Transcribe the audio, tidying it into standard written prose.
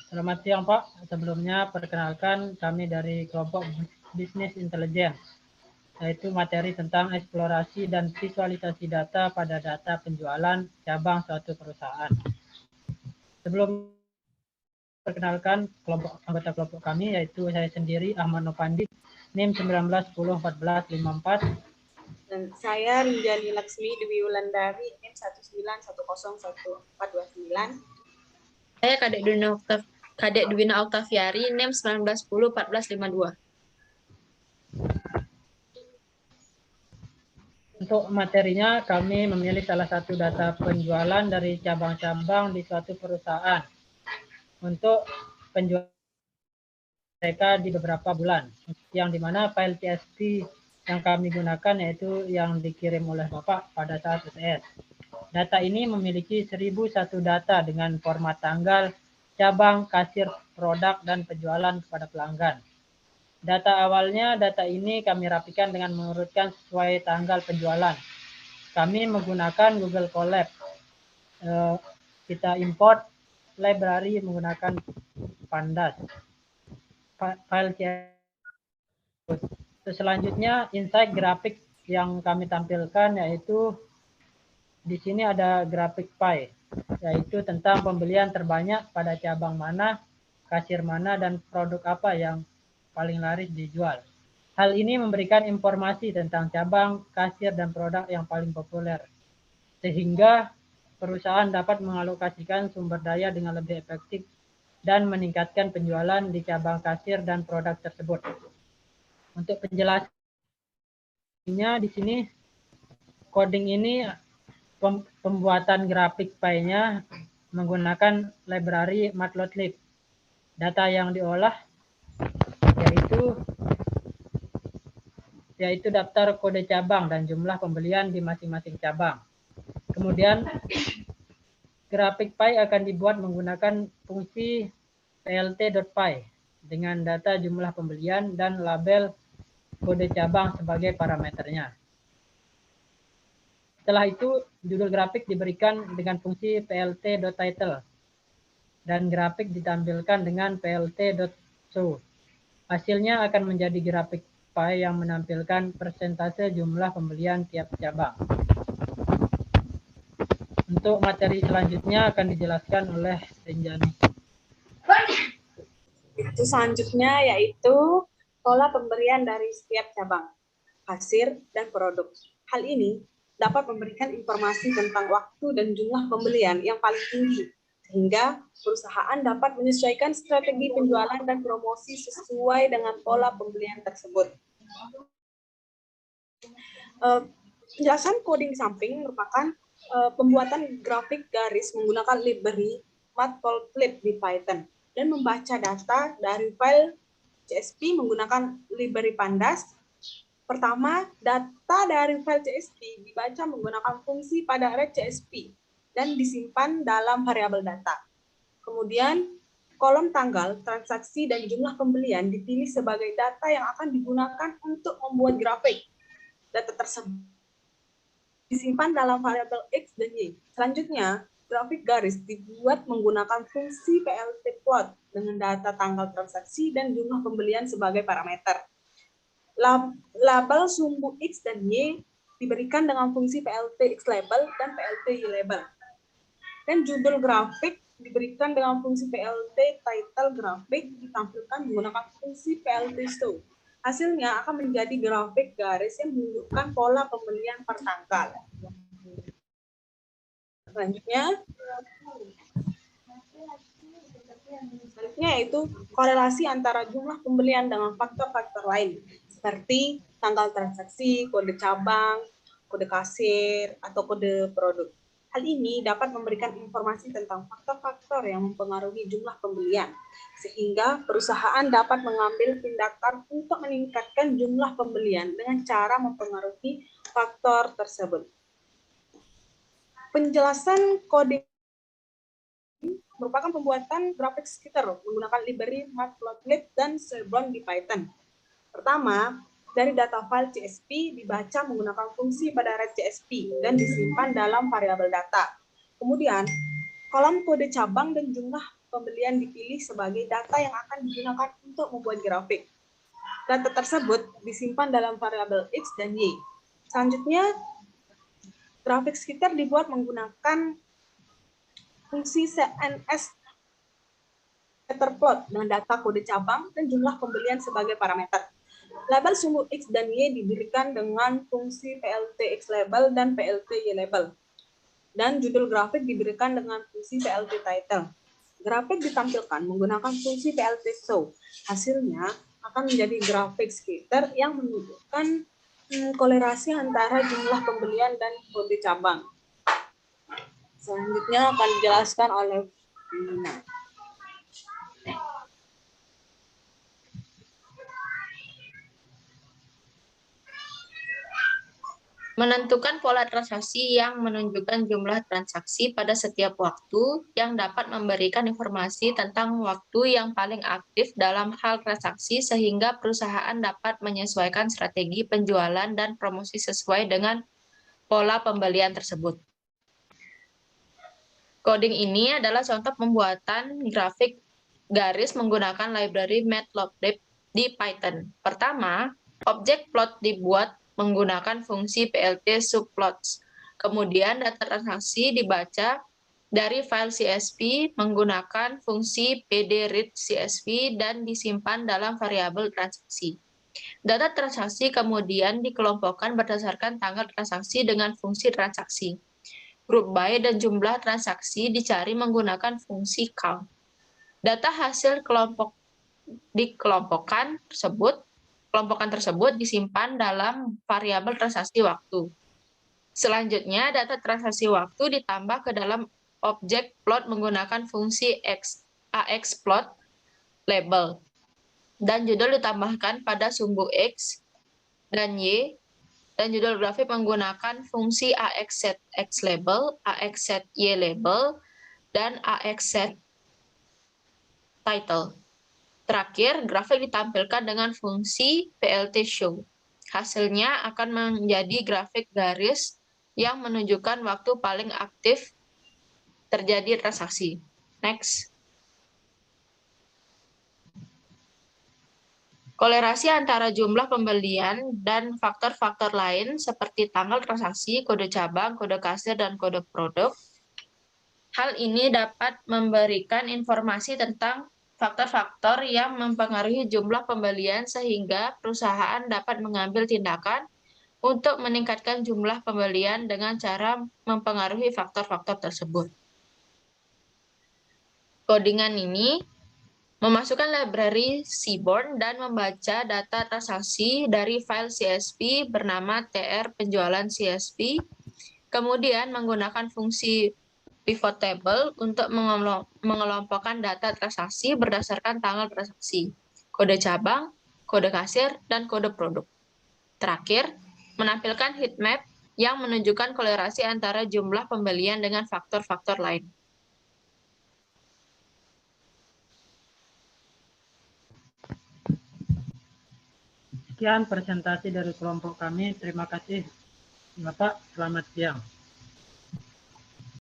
Selamat siang Pak. Sebelumnya perkenalkan kami dari kelompok bisnis intelijen, yaitu materi tentang eksplorasi dan visualisasi data pada data penjualan cabang suatu perusahaan. Sebelum perkenalkan anggota kelompok kami, yaitu saya sendiri Ahmad Novandi, NIM 19101454. Dan saya Rinjani Laksmi Dewi Wulandari, NIM 191011429. Saya Kadek Dwina Oktaviari, NIM 19101452. Untuk materinya, kami memilih salah satu data penjualan dari cabang-cabang di suatu perusahaan untuk penjualan mereka di beberapa bulan, yang dimana file CSV yang kami gunakan yaitu yang dikirim oleh Bapak pada saat UTS. Data ini memiliki 1001 data dengan format tanggal, cabang, kasir, produk, dan penjualan kepada pelanggan. Data awalnya, data ini kami rapikan dengan mengurutkan sesuai tanggal penjualan. Kami menggunakan Google Colab. Kita import library menggunakan Pandas. File selanjutnya insight grafik yang kami tampilkan yaitu di sini ada grafik pie, yaitu tentang pembelian terbanyak pada cabang mana, kasir mana, dan produk apa yang paling laris dijual. Hal ini memberikan informasi tentang cabang, kasir, dan produk yang paling populer, sehingga perusahaan dapat mengalokasikan sumber daya dengan lebih efektif dan meningkatkan penjualan di cabang kasir dan produk tersebut. Untuk penjelasannya di sini, coding ini pembuatan grafik pie-nya menggunakan library Matplotlib. Data yang diolah yaitu daftar kode cabang dan jumlah pembelian di masing-masing cabang. Kemudian grafik pie akan dibuat menggunakan fungsi plt.py dengan data jumlah pembelian dan label kode cabang sebagai parameternya. Setelah itu, judul grafik diberikan dengan fungsi plt.title dan grafik ditampilkan dengan plt.show. Hasilnya akan menjadi grafik pie yang menampilkan persentase jumlah pembelian tiap cabang. Untuk materi selanjutnya akan dijelaskan oleh Rinjani. Itu selanjutnya yaitu pola pemberian dari setiap cabang, kasir, dan produk. Hal ini dapat memberikan informasi tentang waktu dan jumlah pembelian yang paling tinggi, sehingga perusahaan dapat menyesuaikan strategi penjualan dan promosi sesuai dengan pola pembelian tersebut. Penjelasan coding di samping merupakan pembuatan grafik garis menggunakan library Matplotlib di Python dan membaca data dari file CSV menggunakan library Pandas. Pertama, data dari file CSV dibaca menggunakan fungsi pada array CSV dan disimpan dalam variabel data. Kemudian, kolom tanggal, transaksi, dan jumlah pembelian dipilih sebagai data yang akan digunakan untuk membuat grafik. Data tersebut disimpan dalam variabel X dan Y. Selanjutnya, grafik garis dibuat menggunakan fungsi plt.plot dengan data tanggal transaksi dan jumlah pembelian sebagai parameter. Label sumbu X dan Y diberikan dengan fungsi plt.xLabel dan plt.ylabel. Dan judul grafik diberikan dengan fungsi plt.title grafik ditampilkan menggunakan fungsi plt.show. Hasilnya akan menjadi grafik garis yang menunjukkan pola pembelian per tanggal. Selanjutnya yaitu korelasi antara jumlah pembelian dengan faktor-faktor lain, seperti tanggal transaksi, kode cabang, kode kasir, atau kode produk. Hal ini dapat memberikan informasi tentang faktor-faktor yang mempengaruhi jumlah pembelian, sehingga perusahaan dapat mengambil tindakan untuk meningkatkan jumlah pembelian dengan cara mempengaruhi faktor tersebut. Penjelasan coding merupakan pembuatan grafik skitter menggunakan library Matplotlib dan Chevron di Python. Pertama, dari data file CSV dibaca menggunakan fungsi pada array CSV dan disimpan dalam variabel data. Kemudian, kolom kode cabang dan jumlah pembelian dipilih sebagai data yang akan digunakan untuk membuat grafik. Data tersebut disimpan dalam variabel X dan Y. Selanjutnya, grafik scatter dibuat menggunakan fungsi CNS scatterplot dengan data kode cabang dan jumlah pembelian sebagai parameter. Label sumbu X dan Y diberikan dengan fungsi PLT X label dan PLT Y label. Dan judul grafik diberikan dengan fungsi PLT title. Grafik ditampilkan menggunakan fungsi PLT show. Hasilnya akan menjadi grafik scatter yang menunjukkan kolerasi antara jumlah pembelian dan kode cabang. Selanjutnya akan dijelaskan oleh Nina. Menentukan pola transaksi yang menunjukkan jumlah transaksi pada setiap waktu yang dapat memberikan informasi tentang waktu yang paling aktif dalam hal transaksi sehingga perusahaan dapat menyesuaikan strategi penjualan dan promosi sesuai dengan pola pembelian tersebut. Coding ini adalah contoh pembuatan grafik garis menggunakan library Matplotlib di Python. Pertama, objek plot dibuat menggunakan fungsi PLT subplots. Kemudian data transaksi dibaca dari file CSV menggunakan fungsi pdread CSV dan disimpan dalam variabel transaksi. Data transaksi kemudian dikelompokkan berdasarkan tanggal transaksi dengan fungsi transaksi. Group by dan jumlah transaksi dicari menggunakan fungsi count. Data hasil kelompokan tersebut disimpan dalam variabel transaksi waktu. Selanjutnya, data transaksi waktu ditambah ke dalam objek plot menggunakan fungsi AXplot label. Dan judul ditambahkan pada sumbu X dan Y, dan judul grafik menggunakan fungsi AXSetXLabel, AXSetYLabel, dan AXSetTitle. Terakhir, grafik ditampilkan dengan fungsi PLT show. Hasilnya akan menjadi grafik garis yang menunjukkan waktu paling aktif terjadi transaksi. Next. Kolerasi antara jumlah pembelian dan faktor-faktor lain seperti tanggal transaksi, kode cabang, kode kasir, dan kode produk. Hal ini dapat memberikan informasi tentang faktor-faktor yang mempengaruhi jumlah pembelian sehingga perusahaan dapat mengambil tindakan untuk meningkatkan jumlah pembelian dengan cara mempengaruhi faktor-faktor tersebut. Codingan ini memasukkan library Seaborn dan membaca data transaksi dari file CSV bernama tr penjualan CSV, kemudian menggunakan fungsi pivot table untuk mengelompokkan data transaksi berdasarkan tanggal transaksi, kode cabang, kode kasir, dan kode produk. Terakhir, menampilkan heat map yang menunjukkan kolerasi antara jumlah pembelian dengan faktor-faktor lain. Sekian presentasi dari kelompok kami. Terima kasih, Bapak. Selamat siang.